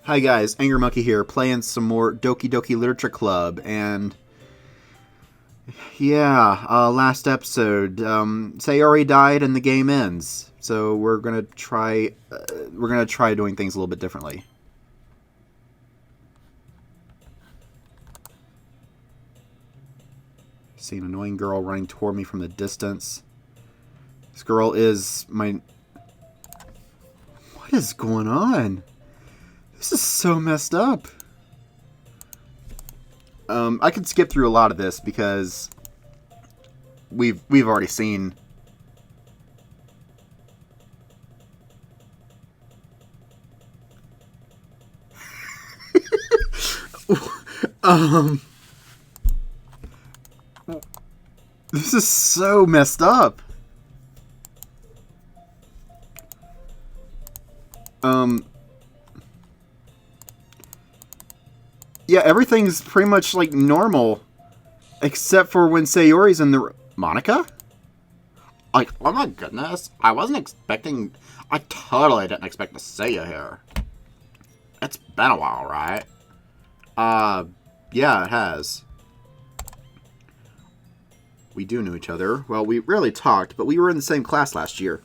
Hi guys, Angry Monkey here, playing some more Doki Doki Literature Club, and yeah, last episode, Sayori died and the game ends, so we're gonna try doing things a little bit differently. See an annoying girl running toward me from the distance. This girl is my... What is going on? This is so messed up. I could skip through a lot of this because we've already seen. This is so messed up. Yeah, everything's pretty much like normal, except for when Sayori's in the... Monica? Like, oh my goodness, I wasn't expecting... I totally didn't expect to see you here. It's been a while, right? Yeah, it has. We do know each other. Well, we rarely talked, but we were in the same class last year.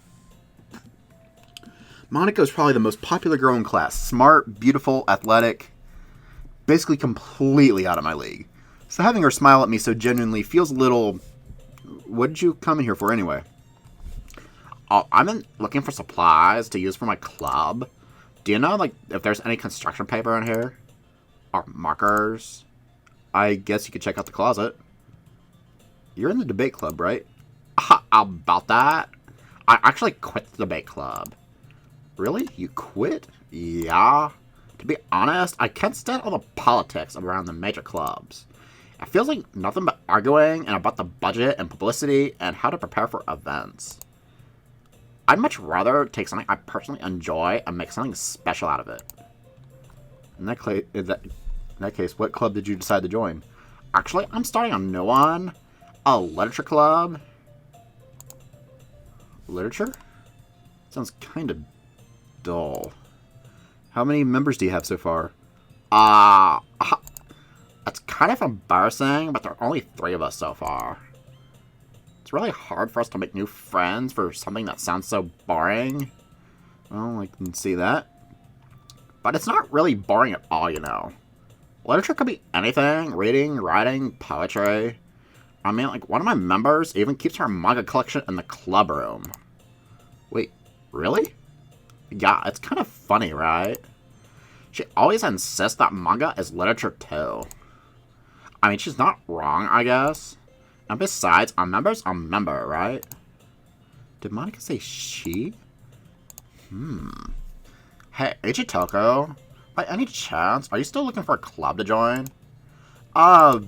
Monica's probably the most popular girl in class. Smart, beautiful, athletic. Basically completely out of my league. So having her smile at me so genuinely feels a little... What did you come in here for anyway? Oh, I'm looking for supplies to use for my club. Do you know, like, if there's any construction paper in here? Or markers? I guess you could check out the closet. You're in the debate club, right? About that? I actually quit the debate club. Really? You quit? Yeah. To be honest, I can't stand all the politics around the major clubs. It feels like nothing but arguing and about the budget and publicity and how to prepare for events. I'd much rather take something I personally enjoy and make something special out of it. In that case, what club did you decide to join? Actually, I'm starting a new one. A literature club. Literature? Sounds kind of dull. How many members do you have so far? It's kind of embarrassing, but there are only 3 of us so far. It's really hard for us to make new friends for something that sounds so boring. Well, I can see that. But it's not really boring at all, you know. Literature could be anything. Reading, writing, poetry. I mean, like, one of my members even keeps her manga collection in the club room. Wait, really? Yeah, it's kind of funny, right? She always insists that manga is literature too. I mean, she's not wrong, I guess. And besides, a member's a member, right? Did Monica say she? Hey, Ichitoko, by any chance, are you still looking for a club to join? I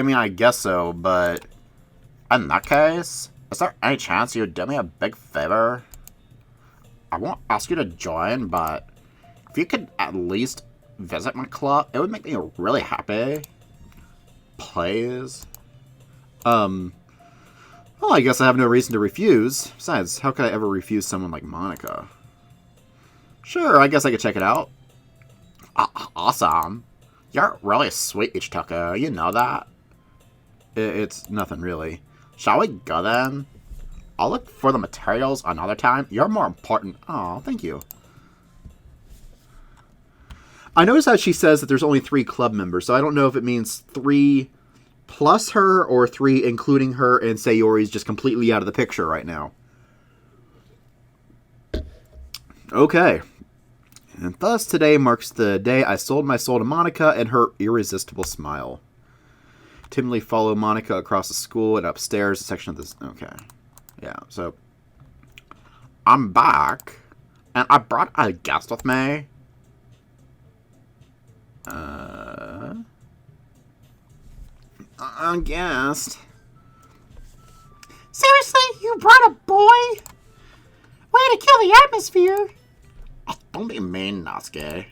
mean, I guess so, but... In that case, is there any chance you'd do me a big favor? I won't ask you to join, but if you could at least visit my club, it would make me really happy. Please. Well, I guess I have no reason to refuse. Besides, how could I ever refuse someone like Monica? Sure, I guess I could check it out. Awesome. You're really sweet, Ichitoko. You know that? It's nothing, really. Shall we go, then? I'll look for the materials another time. You're more important. Oh, thank you. I noticed how she says that there's only 3 club members, so I don't know if it means 3 plus her or 3 including her and Sayori's just completely out of the picture right now. Okay. And thus today marks the day I sold my soul to Monica and her irresistible smile. Timidly follow Monica across the school and upstairs, a section of this... Okay. Yeah, so... I'm back. And I brought a guest with me. A guest? Seriously? You brought a boy? Way to kill the atmosphere. Oh, don't be mean, Natsuki.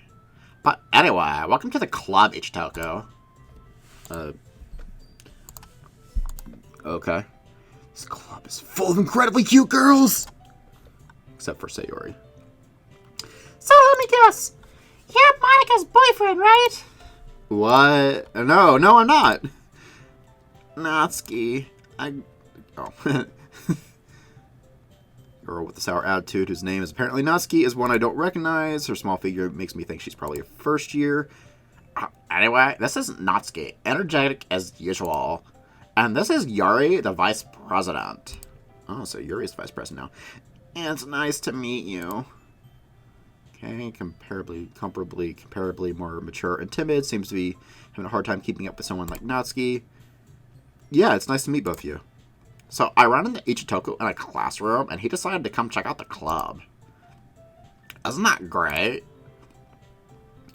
But anyway, welcome to the club, Ichitoko. Okay. This club is full of incredibly cute girls! Except for Sayori. So let me guess. You're Monika's boyfriend, right? What? No, I'm not. Natsuki. Oh. Girl with the sour attitude, whose name is apparently Natsuki, is one I don't recognize. Her small figure makes me think she's probably a first year. Anyway, this is Natsuki, energetic as usual. And this is Yuri, the vice president. Oh, so Yuri's vice president now. It's nice to meet you. Okay, comparably more mature and timid. Seems to be having a hard time keeping up with someone like Natsuki. Yeah, it's nice to meet both of you. So, I ran into Ichitoku in a classroom, and he decided to come check out the club. Isn't that great?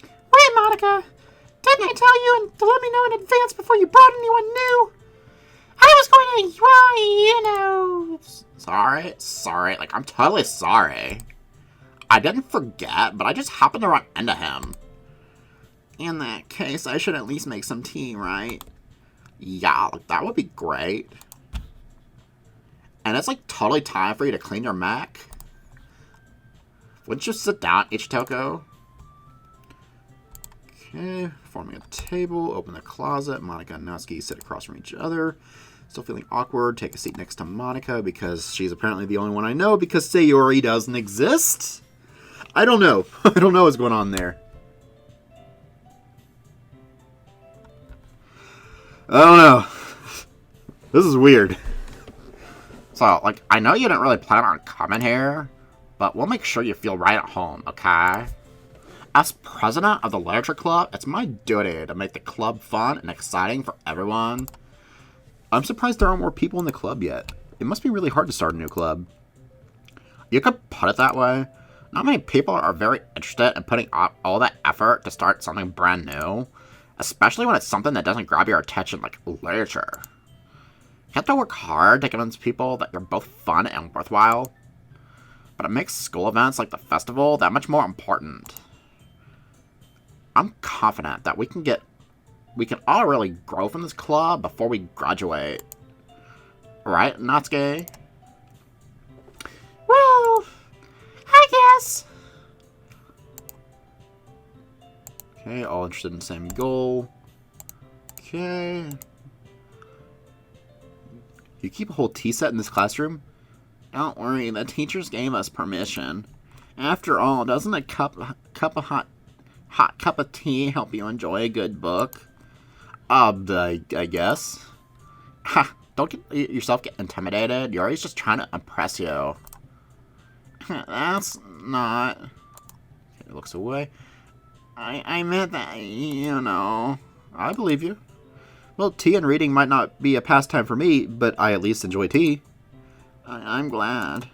Wait, Monika. Didn't I tell you and to let me know in advance before you brought anyone new? I was going to, well, you know... Sorry. Like, I'm totally sorry. I didn't forget, but I just happened to run into him. In that case, I should at least make some tea, right? Yeah, like, that would be great. And it's, like, totally time for you to clean your Mac. Wouldn't you sit down, Ichitoku? Okay, forming a table, open the closet. Monika and Natsuki sit across from each other. Still feeling awkward, take a seat next to Monika because she's apparently the only one I know because Sayori doesn't exist. I don't know. I don't know what's going on there. I don't know. This is weird. So, like, I know you didn't really plan on coming here, but we'll make sure you feel right at home, okay? As president of the Literature Club, it's my duty to make the club fun and exciting for everyone. I'm surprised there aren't more people in the club yet. It must be really hard to start a new club. You could put it that way. Not many people are very interested in putting up all that effort to start something brand new, especially when it's something that doesn't grab your attention like literature. You have to work hard to convince people that you're both fun and worthwhile, but it makes school events like the festival that much more important. I'm confident that we can all really grow from this club before we graduate. Right, Natsuki? Well, I guess. Okay, all interested in the same goal. Okay. You keep a whole tea set in this classroom? Don't worry, the teachers gave us permission. After all, doesn't a cup of hot cup of tea help you enjoy a good book? I guess. Ha! Don't get yourself get intimidated. You're always just trying to impress you. That's not... Okay, looks away. I meant that, you know... I believe you. Well, tea and reading might not be a pastime for me, but I at least enjoy tea. I'm glad.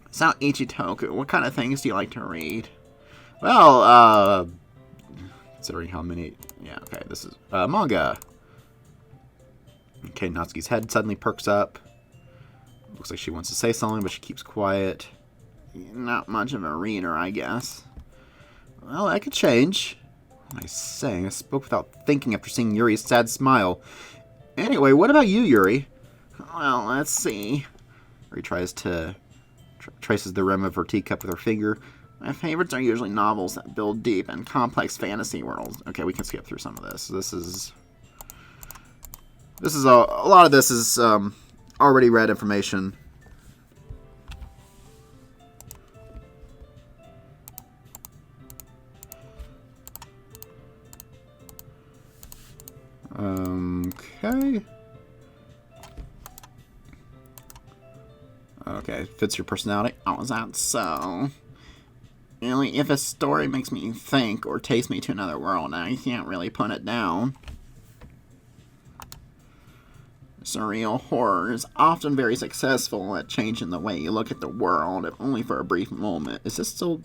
So, Ichitoku, what kind of things do you like to read? Well, considering how many... Yeah, okay, this is manga. Okay, Natsuki's head suddenly perks up. Looks like she wants to say something, but she keeps quiet. Not much of a reader, I guess. Well, that could change. I say, I spoke without thinking after seeing Yuri's sad smile. Anyway, what about you, Yuri? Well, let's see. Yuri tries to... traces the rim of her teacup with her finger. My favorites are usually novels that build deep and complex fantasy worlds. Okay, we can skip through some of this. This is a lot of this is already read information. Okay. Okay, fits your personality. Oh, is that so? Really, if a story makes me think or takes me to another world, I can't really put it down. Surreal horror is often very successful at changing the way you look at the world, if only for a brief moment. Is this still...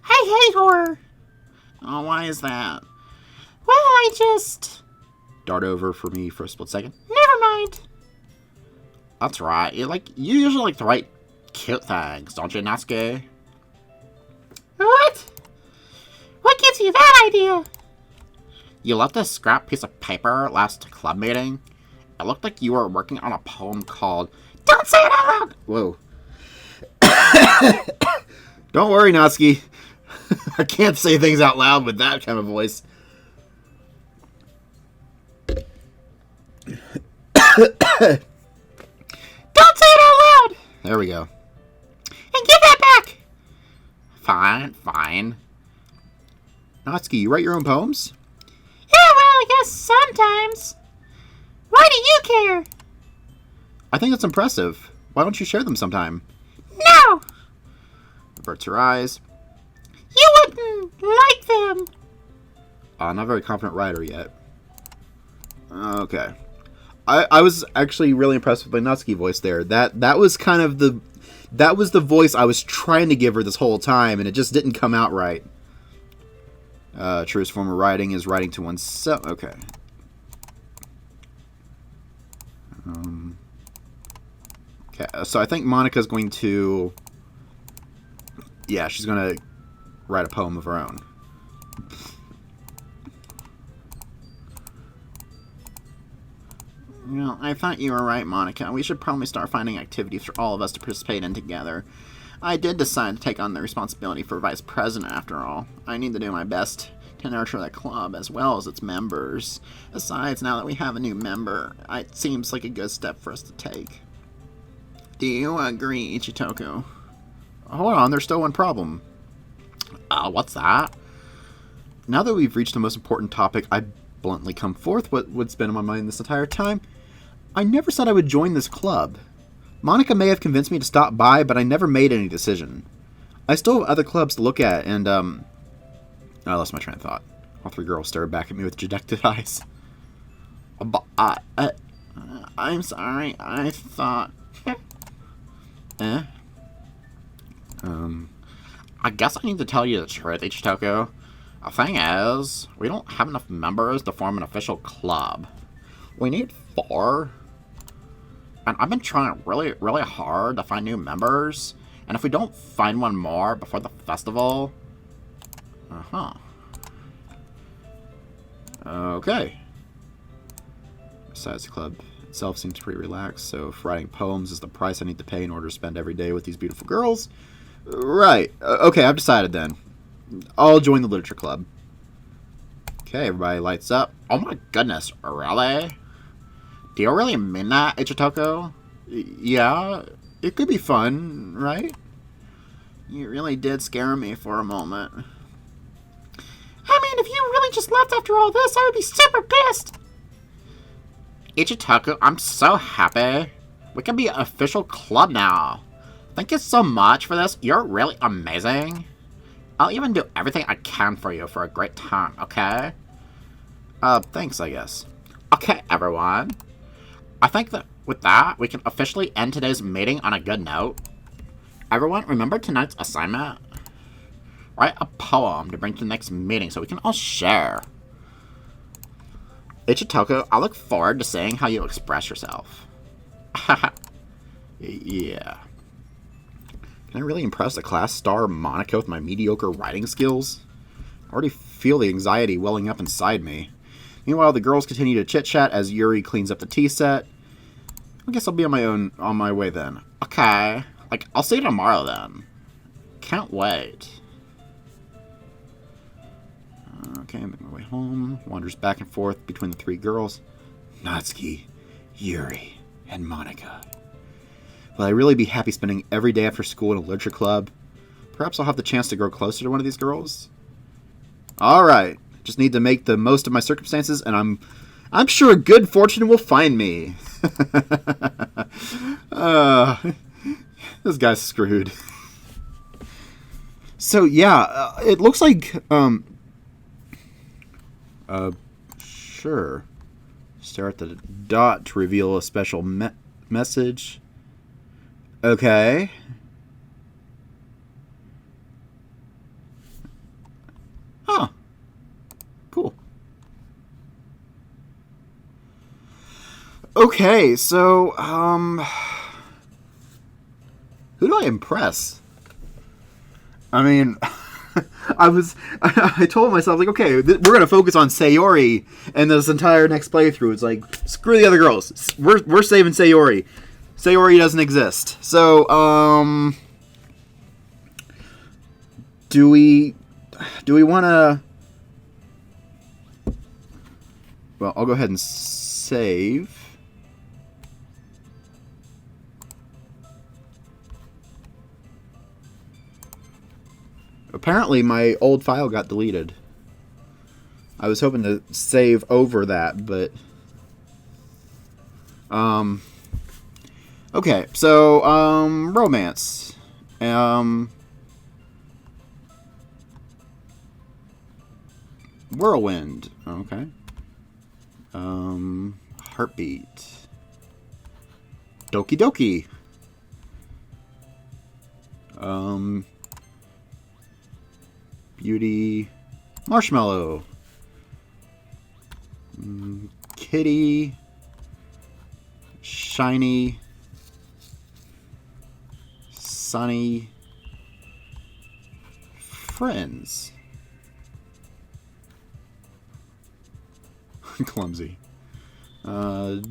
I hate horror. Oh, why is that? Well, I just... Dart over for me for a split second. Never mind. That's right. You usually like to write cute things, don't you, Natsuki? What? What gives you that idea? You left a scrap piece of paper last club meeting. It looked like you were working on a poem called... Don't say it out loud! Whoa. Don't worry, Natsuki. I can't say things out loud with that kind of voice. Don't say it out loud! There we go. And give that back! Fine. Natsuki, you write your own poems? Yeah, well, I guess sometimes. Why do you care? I think that's impressive. Why don't you share them sometime? No! Averts her eyes. You wouldn't like them. Not a very confident writer yet. Okay. I was actually really impressed with my Natsuki voice there. That was kind of that was the voice I was trying to give her this whole time, and it just didn't come out right. Truest form of writing is writing to oneself. Okay. Okay, so I think Monika's going to... Yeah, she's going to write a poem of her own. Well, I thought you were right, Monika. We should probably start finding activities for all of us to participate in together. I did decide to take on the responsibility for vice president, after all. I need to do my best to nurture the club as well as its members. Besides, now that we have a new member, it seems like a good step for us to take. Do you agree, Ichitoku? Hold on, there's still one problem. What's that? Now that we've reached the most important topic, I bluntly come forth what's been on my mind this entire time. I never said I would join this club. Monika may have convinced me to stop by, but I never made any decision. I still have other clubs to look at, and, I lost my train of thought. All three girls stared back at me with dejected eyes. I'm sorry, I thought... I guess I need to tell you the truth, Ichitoku. The thing is, we don't have enough members to form an official club. We need 4. And I've been trying really, really hard to find new members. And if we don't find one more before the festival... Okay. Besides, the club itself seems pretty relaxed, so if writing poems is the price I need to pay in order to spend every day with these beautiful girls... Right. Okay, I've decided then. I'll join the literature club. Okay, everybody lights up. Oh my goodness, really? Do you really mean that, Ichitoku? Yeah, it could be fun, right? You really did scare me for a moment. I mean, if you really just left after all this, I would be super pissed. Ichitoku, I'm so happy. We can be an official club now. Thank you so much for this. You're really amazing. I'll even do everything I can for you for a great time, okay? Thanks, I guess. Okay, everyone. I think that with that, we can officially end today's meeting on a good note. Everyone, remember tonight's assignment? Write a poem to bring to the next meeting so we can all share. Ichitoku, I look forward to seeing how you express yourself. Yeah. Can I really impress the class star Monika with my mediocre writing skills? I already feel the anxiety welling up inside me. Meanwhile, the girls continue to chit-chat as Yuri cleans up the tea set. I guess I'll be on my way then. Okay. I'll see you tomorrow then. Can't wait. Okay, I'm making my way home. Wanders back and forth between the 3 girls. Natsuki, Yuri, and Monika. Will I really be happy spending every day after school in a literature club? Perhaps I'll have the chance to grow closer to one of these girls? Alright. Just need to make the most of my circumstances, and I'm sure good fortune will find me. This guy's screwed. So, yeah, it looks like, sure. Stare at the dot to reveal a special message. Okay. Huh. Cool. Okay, so, who do I impress? I mean, I told myself, okay, we're going to focus on Sayori and this entire next playthrough. It's like, screw the other girls. We're saving Sayori. Sayori doesn't exist. So, Do we want to... Well, I'll go ahead and save. Apparently, my old file got deleted. I was hoping to save over that, but... Okay, so, romance. Whirlwind. Okay. Heartbeat. Doki Doki. Beauty. Marshmallow. Kitty. Shiny. Sunny. Friends. Clumsy.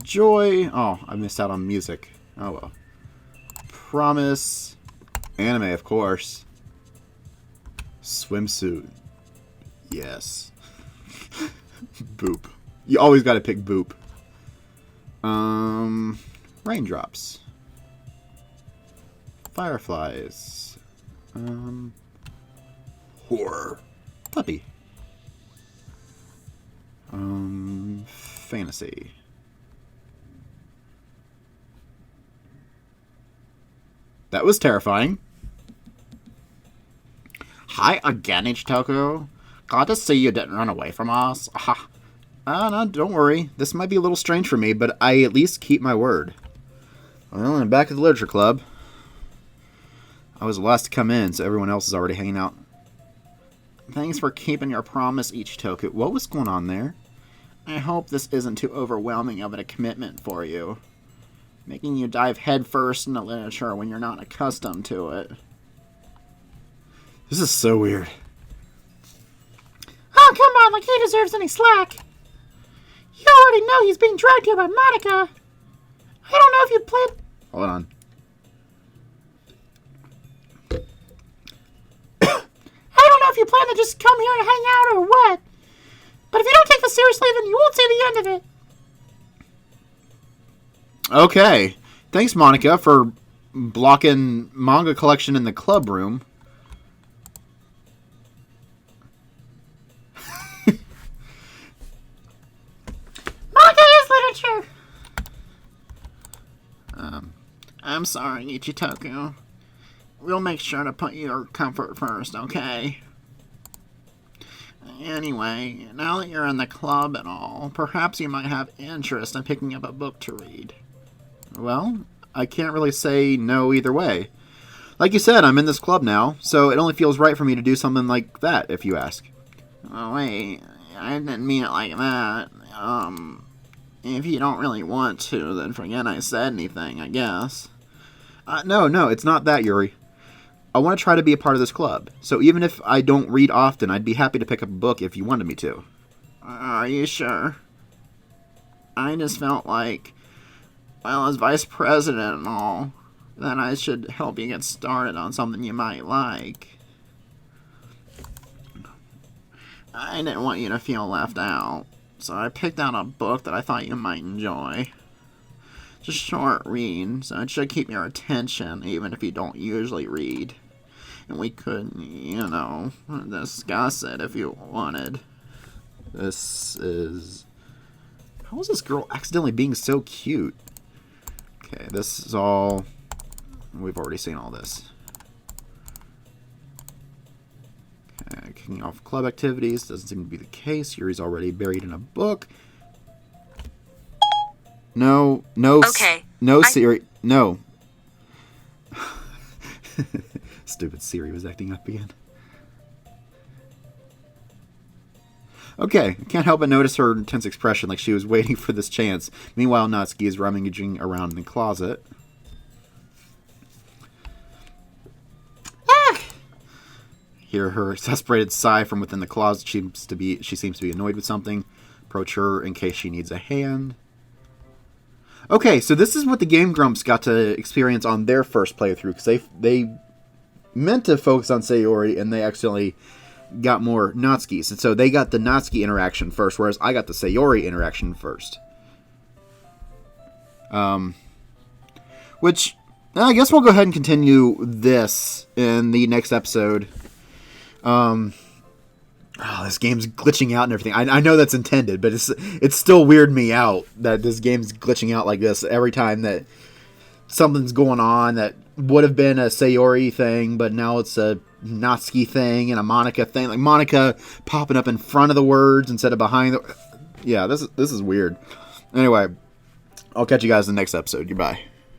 Joy. Oh, I missed out on music. Oh well. Promise. Anime, of course. Swimsuit. Yes. Boop. You always gotta pick Boop. Raindrops. Fireflies. Horror. Puppy. Fantasy. That was terrifying. Hi again, Ichitoku. Glad to see you didn't run away from us. Aha. No, don't worry. This might be a little strange for me, but I at least keep my word. Well, I'm back at the Literature Club. I was the last to come in, so everyone else is already hanging out. Thanks for keeping your promise, Ichitoku. What was going on there? I hope this isn't too overwhelming of a commitment for you. Making you dive headfirst into literature when you're not accustomed to it. This is so weird. Oh, come on, like he deserves any slack. You already know he's being dragged here by Monica. I don't know if you played... Hold on. I don't know if you plan to just come here and hang out or what. But if you don't take this seriously, then you won't see the end of it. Okay. Thanks, Monica, for blocking manga collection in the club room. Manga is literature. I'm sorry, Ichitoku. We'll make sure to put your comfort first, okay? Anyway, now that you're in the club and all, perhaps you might have interest in picking up a book to read. Well, I can't really say no either way. Like you said, I'm in this club now, so it only feels right for me to do something like that, if you ask. Oh, wait, I didn't mean it like that. If you don't really want to, then forget I said anything, I guess. No, it's not that, Yuri. I want to try to be a part of this club, so even if I don't read often, I'd be happy to pick up a book if you wanted me to. Are you sure? I just felt like, well, as vice president and all, then I should help you get started on something you might like. I didn't want you to feel left out, so I picked out a book that I thought you might enjoy. It's a short read, so it should keep your attention even if you don't usually read. And we could, discuss it if you wanted. This is... How is this girl accidentally being so cute? Okay, this is all... We've already seen all this. Okay, kicking off club activities. Doesn't seem to be the case. Yuri's already buried in a book. No, Okay. Siri, no. Stupid Siri was acting up again. Okay, I can't help but notice her intense expression, like she was waiting for this chance. Meanwhile, Natsuki is rummaging around in the closet. Hear her exasperated sigh from within the closet. She seems to be annoyed with something. Approach her in case she needs a hand. Okay, so this is what the Game Grumps got to experience on their first playthrough, because they meant to focus on Sayori, and they accidentally got more Natsuki's. And so they got the Natsuki interaction first, whereas I got the Sayori interaction first. Which, I guess we'll go ahead and continue this in the next episode. This game's glitching out and everything. I know that's intended, but it's still weirding me out that this game's glitching out like this every time that something's going on that would have been a Sayori thing, but now it's a Natsuki thing and a Monica thing. Like Monica popping up in front of the words instead of behind the... Yeah, this is weird. Anyway, I'll catch you guys in the next episode. Goodbye.